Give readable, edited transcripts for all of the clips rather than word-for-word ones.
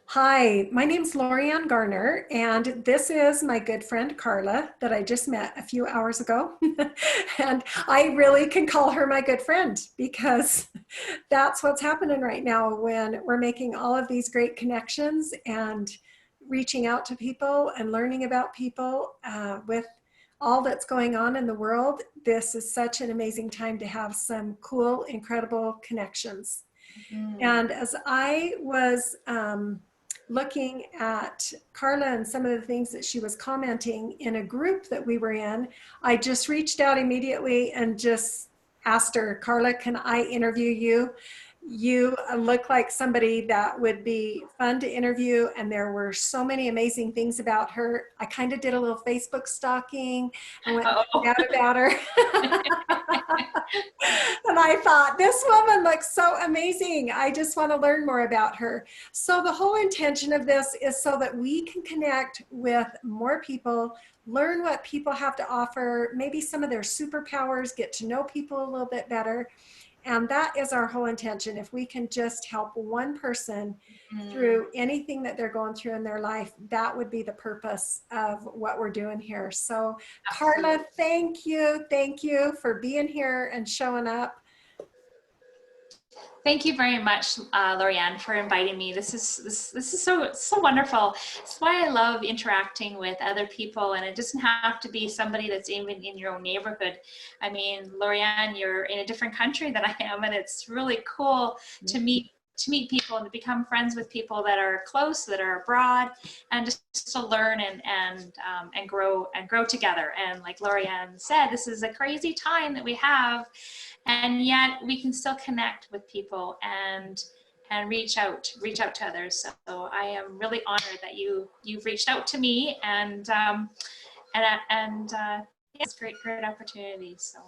Hi, my name's Lorianne Garner, and this is my good friend Karla that I just met a few hours ago. And I really can call her my good friend because that's what's happening right now when we're making all of these great connections and reaching out to people and learning about people with all that's going on in the world. This is such an amazing time to have some cool, incredible connections. Mm. And as I was looking at Karla and some of the things that she was commenting in a group that we were in, I just reached out immediately and just asked her, Karla, can I interview you? You look like somebody that would be fun to interview, and there were so many amazing things about her. I kind of did a little Facebook stalking and went and Oh, found out about her. And I thought, this woman looks so amazing. I just want to learn more about her. So, the whole intention of this is so that we can connect with more people, learn what people have to offer, maybe some of their superpowers, get to know people a little bit better. And that is our whole intention. If we can just help one person mm, through anything that they're going through in their life, that would be the purpose of what we're doing here. So, absolutely. Karla, thank you. Thank you for being here and showing up. Thank you very much, Lorianne, for inviting me. This is so wonderful. It's why I love interacting with other people, and it doesn't have to be somebody that's even in your own neighborhood. I mean, Lorianne, you're in a different country than I am, and it's really cool to meet people and to become friends with people that are close, that are abroad, and just to learn and grow together. And like Lorianne said, this is a crazy time that we have, and yet we can still connect with people and reach out to others. So I am really honored that you've reached out to me, and yeah, it's a great opportunity. So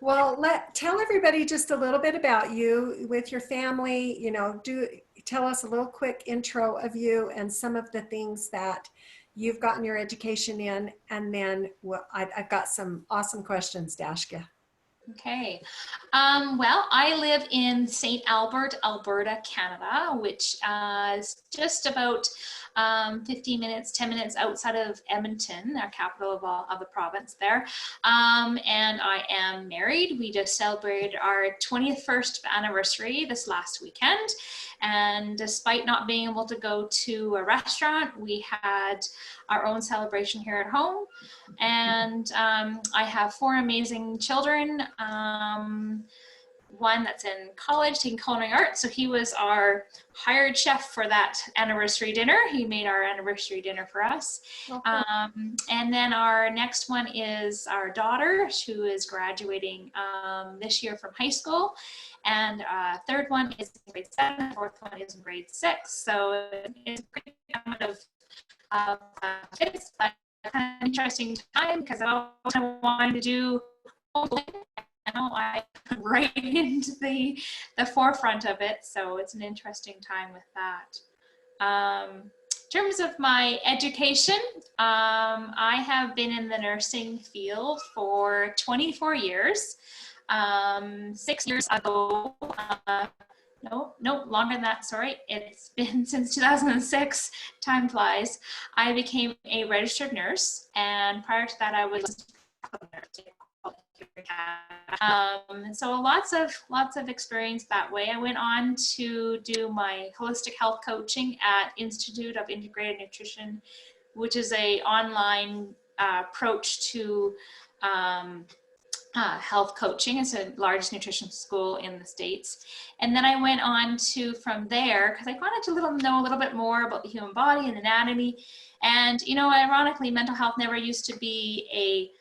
Well, tell everybody just a little bit about you with your family. Do tell us a little quick intro of you and some of the things that you've gotten your education in, and then I've got some awesome questions to ask you. okay. Well, I live in St. Albert, Alberta, Canada, which is just about 15 minutes, 10 minutes outside of Edmonton, our capital of the province there. And I am married. We just celebrated our 21st anniversary this last weekend. And despite not being able to go to a restaurant, we had our own celebration here at home. And I have four amazing children. One that's in college taking culinary arts, so he was our hired chef for that anniversary dinner. He made our anniversary dinner for us. Oh, cool. And then our next one is our daughter, who is graduating this year from high school, and third one is in grade 7, fourth one is in grade 6. So it's a great amount kids, but kind of interesting time because I always wanted to do homeschooling. Now I right into the forefront of it, so it's an interesting time with that. In terms of my education, I have been in the nursing field for 24 years. 6 years ago, no, longer than that, sorry. It's been since 2006, time flies. I became a registered nurse, and prior to that, I was so lots of experience that way. I went on to do my holistic health coaching at Institute of Integrated Nutrition, which is a online approach to health coaching. It's the largest nutrition school in the States. And then I went on to, from there, because I wanted to know a little bit more about the human body and anatomy. And, ironically, mental health never used to be a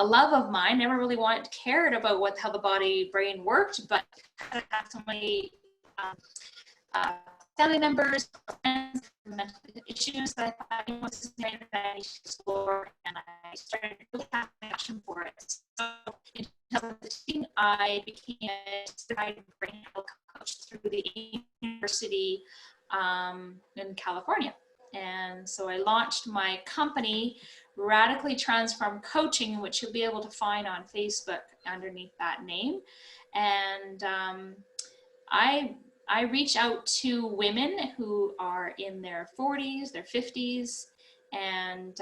love of mine. Never really cared about how the body brain worked, but I had so many uh, family members, friends, with mental issues that I thought, this is an area that I need to explore, and I started really having a passion for it. So in 2016, I became a certified brain health coach through the university in California. And so I launched my company, Radically Transform Coaching, which you'll be able to find on Facebook underneath that name. And I I reach out to women who are in their 40s, their 50s, and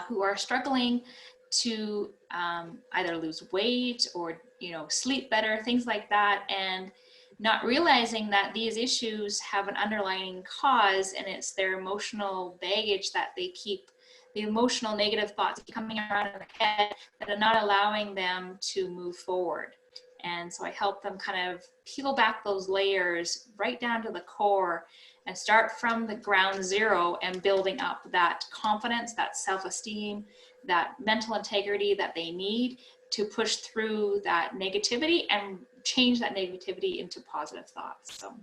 who are struggling to either lose weight or, sleep better, things like that, and not realizing that these issues have an underlying cause, and it's their emotional baggage that they keep, the emotional negative thoughts coming around in their head that are not allowing them to move forward. And so I help them kind of peel back those layers right down to the core and start from the ground zero and building up that confidence, that self-esteem, that mental integrity that they need to push through that negativity and change that negativity into positive thoughts. So.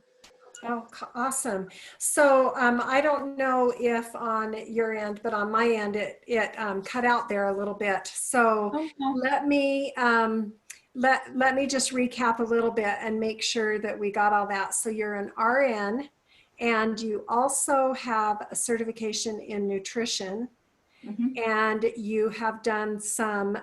Oh, awesome. So I don't know if on your end, but on my end, it cut out there a little bit. So let me let me just recap a little bit and make sure that we got all that. So you're an RN, and you also have a certification in nutrition. And you have done some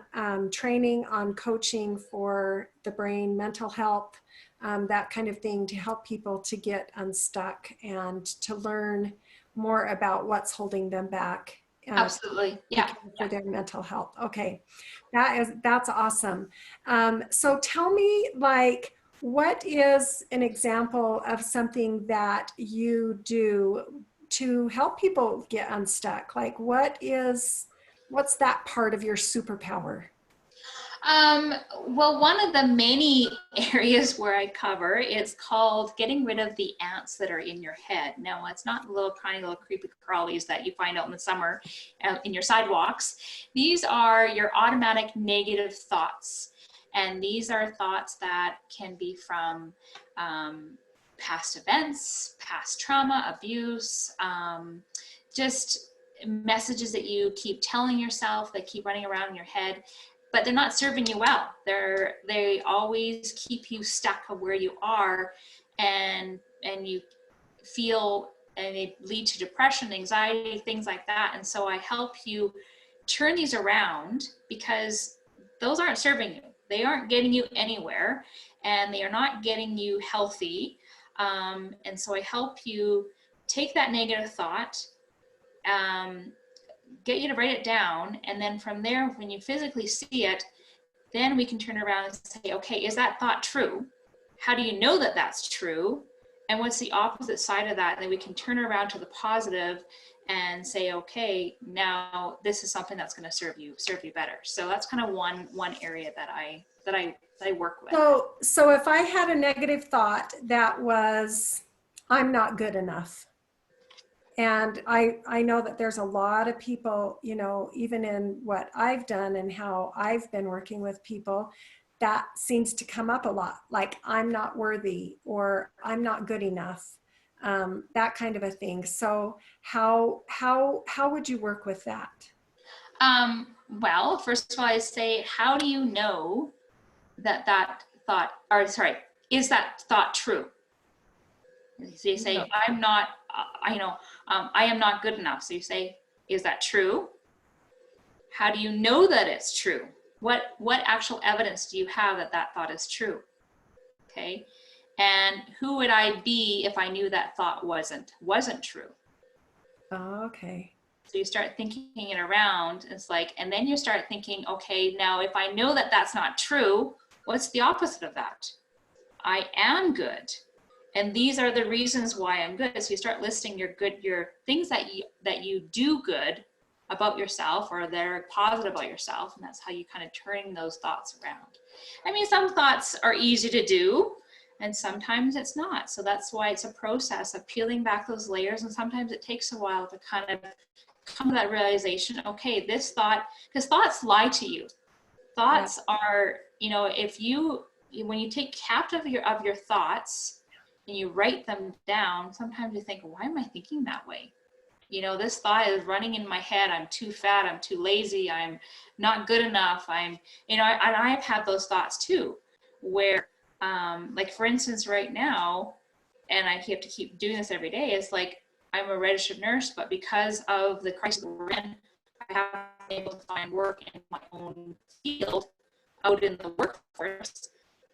training on coaching for the brain, mental health, that kind of thing, to help people to get unstuck and to learn more about what's holding them back. Absolutely. Yeah. For their mental health. Okay. That's awesome. So tell me, like, what is an example of something that you do to help people get unstuck? Like, what's that part of your superpower? Well, one of the many areas where I cover is called getting rid of the ants that are in your head. Now, it's not little tiny little creepy crawlies that you find out in the summer in your sidewalks. These are your automatic negative thoughts. And these are thoughts that can be from past events, past trauma, abuse, just messages that you keep telling yourself, that keep running around in your head, but they're not serving you well. They always keep you stuck where you are, and you feel, and they lead to depression, anxiety, things like that. And so I help you turn these around, because those aren't serving you. They aren't getting you anywhere, and they are not getting you healthy. And so I help you take that negative thought, get you to write it down, and then from there, when you physically see it, then we can turn around and say, okay, is that thought true? How do you know that that's true? And what's the opposite side of that? And then we can turn around to the positive and say, okay, now this is something that's going to serve you better. So that's kind of one area that I work with. So if I had a negative thought that was, I'm not good enough, and I know that there's a lot of people, even in what I've done and how I've been working with people, that seems to come up a lot, like I'm not worthy or I'm not good enough, that kind of a thing. So how would you work with that? Well, first of all, I say, how do you know that thought, or sorry, is that thought true? So you say, I'm not, I am not good enough. So you say, is that true? How do you know that it's true? What actual evidence do you have that that thought is true? Okay. And who would I be if I knew that thought wasn't true? Oh, okay. So you start thinking it around. It's like, and then you start thinking, okay, now if I know that that's not true, what's the opposite of that? I am good. And these are the reasons why I'm good. So you start listing your things that you do good about yourself, or that are positive about yourself. And that's how you kind of turn those thoughts around. I mean, some thoughts are easy to do, and sometimes it's not. So that's why it's a process of peeling back those layers. And sometimes it takes a while to kind of come to that realization, okay, this thought, because thoughts lie to you. Thoughts are, when you take captive of your thoughts and you write them down, sometimes you think, why am I thinking that way? This thought is running in my head. I'm too fat. I'm too lazy. I'm not good enough. and I've had those thoughts too, where, like for instance, right now, and I have to keep doing this every day, it's like, I'm a registered nurse, but because of the crisis that we're in, I haven't been able to find work in my own field out in the workforce.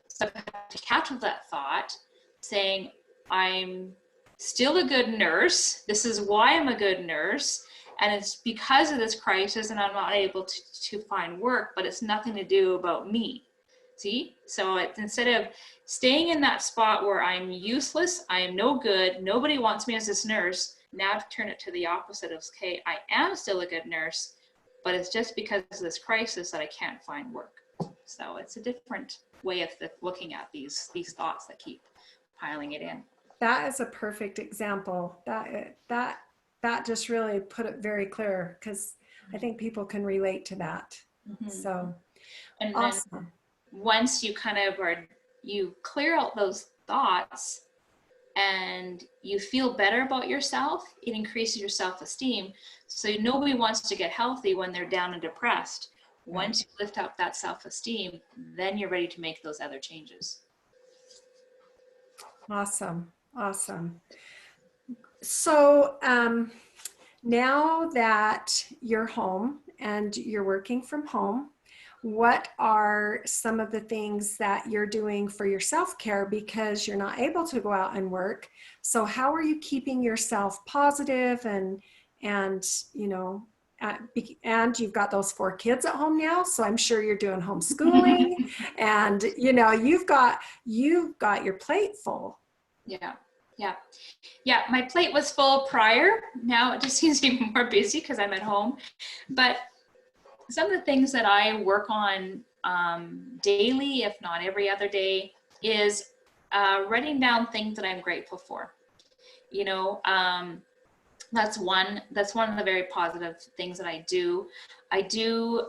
So I have to capture that thought saying, I'm still a good nurse. This is why I'm a good nurse. And it's because of this crisis and I'm not able to find work, but it's nothing to do about me. See? So it's, instead of staying in that spot where I'm useless, I am no good, nobody wants me as this nurse, now to turn it to the opposite of, okay, I am still a good nurse, but it's just because of this crisis that I can't find work. So it's a different way of looking at these thoughts that keep piling it in. That is a perfect example. That just really put it very clear, because I think people can relate to that. Mm-hmm. So and awesome. Then once you kind of you clear out those thoughts and you feel better about yourself, it increases your self-esteem. So nobody wants to get healthy when they're down and depressed. Once you lift up that self-esteem, then you're ready to make those other changes. Awesome. Awesome. So now that you're home and you're working from home, what are some of the things that you're doing for your self-care, because you're not able to go out and work? So how are you keeping yourself positive and you know, and you've got those 4 kids at home now, so I'm sure you're doing homeschooling and you know, you've got your plate full. Yeah, my plate was full prior. Now it just seems to be more busy because I'm at home. But some of the things that I work on daily, if not every other day, is writing down things that I'm grateful for. You know, that's one of the very positive things that I do. I do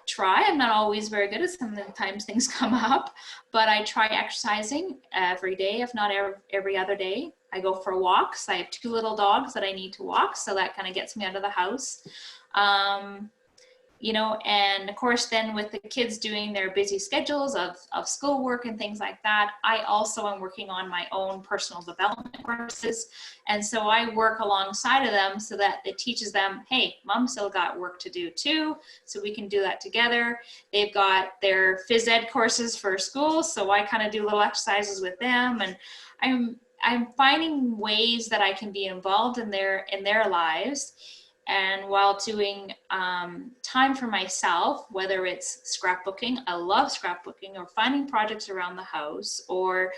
try. I'm not always very good at sometimes things come up, but I try exercising every day, if not every other day. I go for walks. I have 2 little dogs that I need to walk, so that kind of gets me out of the house. You know, and of course, then with the kids doing their busy schedules of schoolwork and things like that, I also am working on my own personal development courses. And so I work alongside of them so that it teaches them, hey, mom still got work to do too, so we can do that together. They've got their phys ed courses for school, so I kind of do little exercises with them. And I'm finding ways that I can be involved in their lives, and while doing time for myself, whether it's scrapbooking, I love scrapbooking, or finding projects around the house, or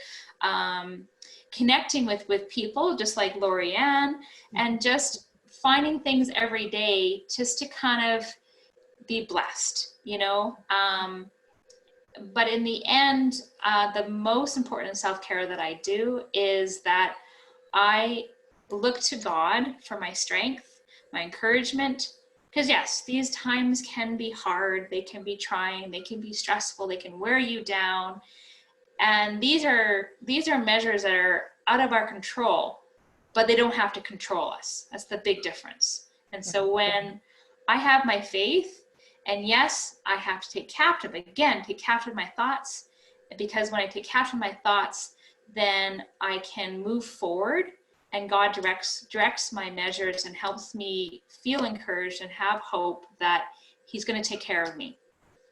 connecting with people just like Lorianne, and just finding things every day just to kind of be blessed, you know. But in the end, the most important self-care that I do is that I look to God for my strength, my encouragement, because yes, these times can be hard, they can be trying, they can be stressful, they can wear you down, and these are measures that are out of our control, but they don't have to control us. That's the big difference. And so when I have my faith, and yes, I have to take captive my thoughts, because when I take captive my thoughts, then I can move forward, and God directs my measures and helps me feel encouraged and have hope that he's going to take care of me.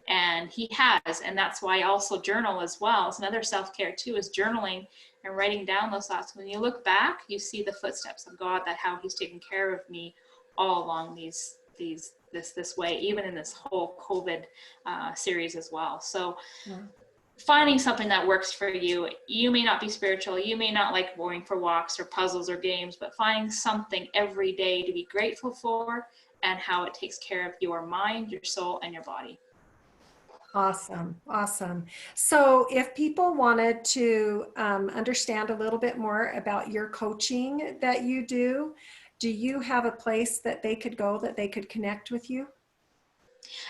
And he has. And that's why I also journal as well. It's another self-care too, is journaling and writing down those thoughts. When you look back, you see the footsteps of God, that how he's taken care of me all along this way, even in this whole COVID series as well. So finding something that works for you. You may not be spiritual, you may not like going for walks or puzzles or games, but finding something every day to be grateful for, and how it takes care of your mind, your soul, and your body. Awesome. So if people wanted to understand a little bit more about your coaching that you do you have a place that they could go, that they could connect with you?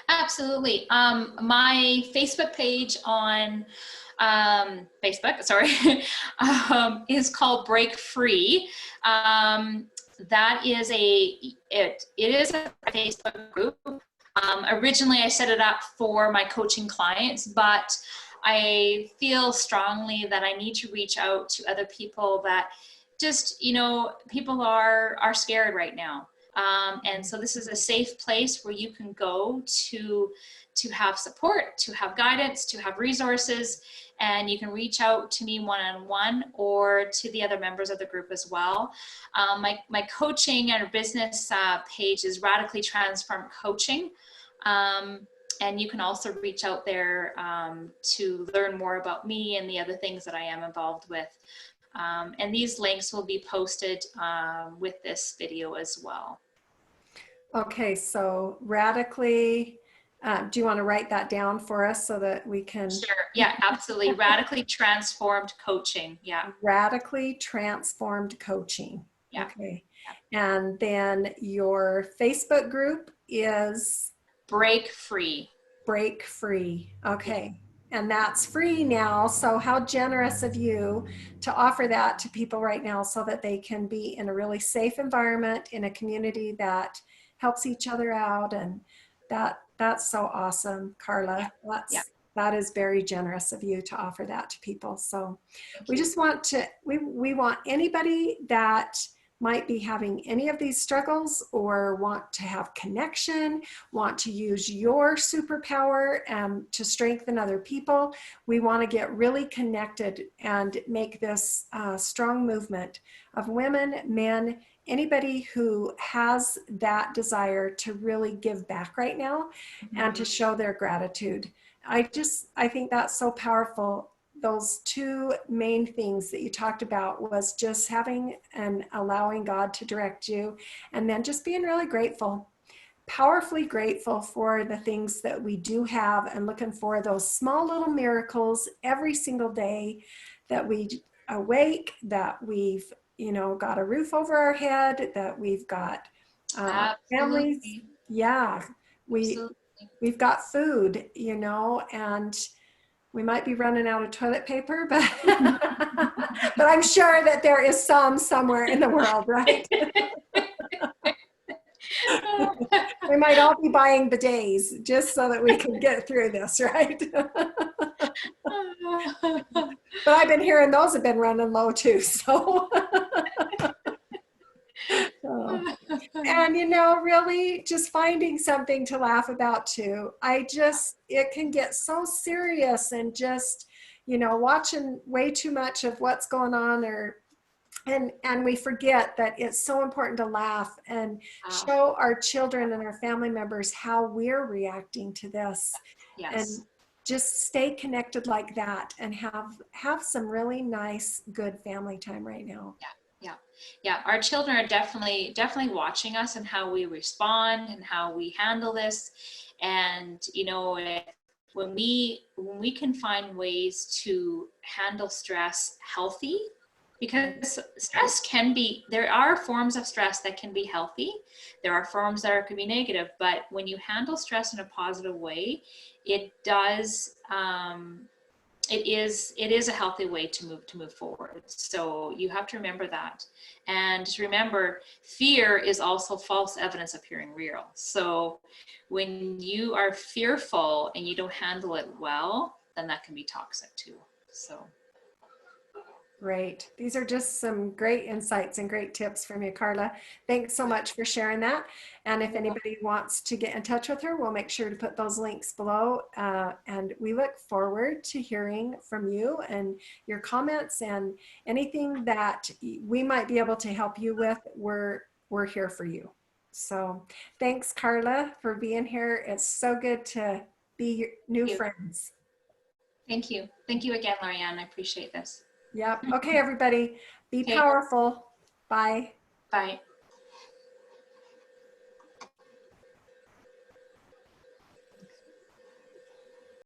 Absolutely. My Facebook page on Facebook, is called Break Free. That is it is a Facebook group. Originally, I set it up for my coaching clients, but I feel strongly that I need to reach out to other people that just, you know, people are scared right now. And so this is a safe place where you can go to have support, to have guidance, to have resources. and you can reach out to me one-on-one or to the other members of the group as well. My coaching and business page is Radically Transformed Coaching. And you can also reach out there to learn more about me and the other things that I am involved with. And these links will be posted with this video as well. Okay, so radically, do you want to write that down for us so that we can? Sure, yeah, absolutely. Radically Transformed Coaching, yeah. Radically Transformed Coaching. Yeah. Okay. And then your Facebook group is? Break Free. Break Free. Okay. And that's free now. So how generous of you to offer that to people right now so that they can be in a really safe environment, in a community that helps each other out. And that's so awesome, Karla. That is very generous of you to offer that to people. So we just want to, we want anybody that might be having any of these struggles or want to have connection, want to use your superpower to strengthen other people. We want to get really connected and make this strong movement of women, men, anybody who has that desire to really give back right now and to show their gratitude. I think that's so powerful. Those two main things that you talked about was just having and allowing God to direct you, and then just being really grateful, powerfully grateful for the things that we do have, and looking for those small little miracles every single day, that we awake, that we've, got a roof over our head, that we've got families. Yeah, we've got food, and we might be running out of toilet paper, but but I'm sure that there is some somewhere in the world, right? We might all be buying bidets just so that we can get through this, right? But I've been hearing those have been running low too, so. And really just finding something to laugh about too. It can get so serious, and just, watching way too much of what's going on, and we forget that it's so important to laugh and show our children and our family members how we're reacting to this. Yes. And just stay connected like that, and have some really nice, good family time right now. Yeah, our children are definitely watching us and how we respond and how we handle this. And when we can find ways to handle stress healthy, because stress there are forms of stress that can be healthy, there are forms that can be negative, but when you handle stress in a positive way, it does it is a healthy way to move forward. So you have to remember that. And just remember, fear is also false evidence appearing real. So when you are fearful and you don't handle it well, then that can be toxic too. So great. These are just some great insights and great tips from you, Karla. Thanks so much for sharing that. And if anybody wants to get in touch with her, we'll make sure to put those links below. And we look forward to hearing from you and your comments, and anything that we might be able to help you with. We're here for you. So thanks, Karla, for being here. It's so good to be new friends. Thank you. Thank you again, Lorianne. I appreciate this. Yep. Okay, everybody, be powerful. Bye. Bye.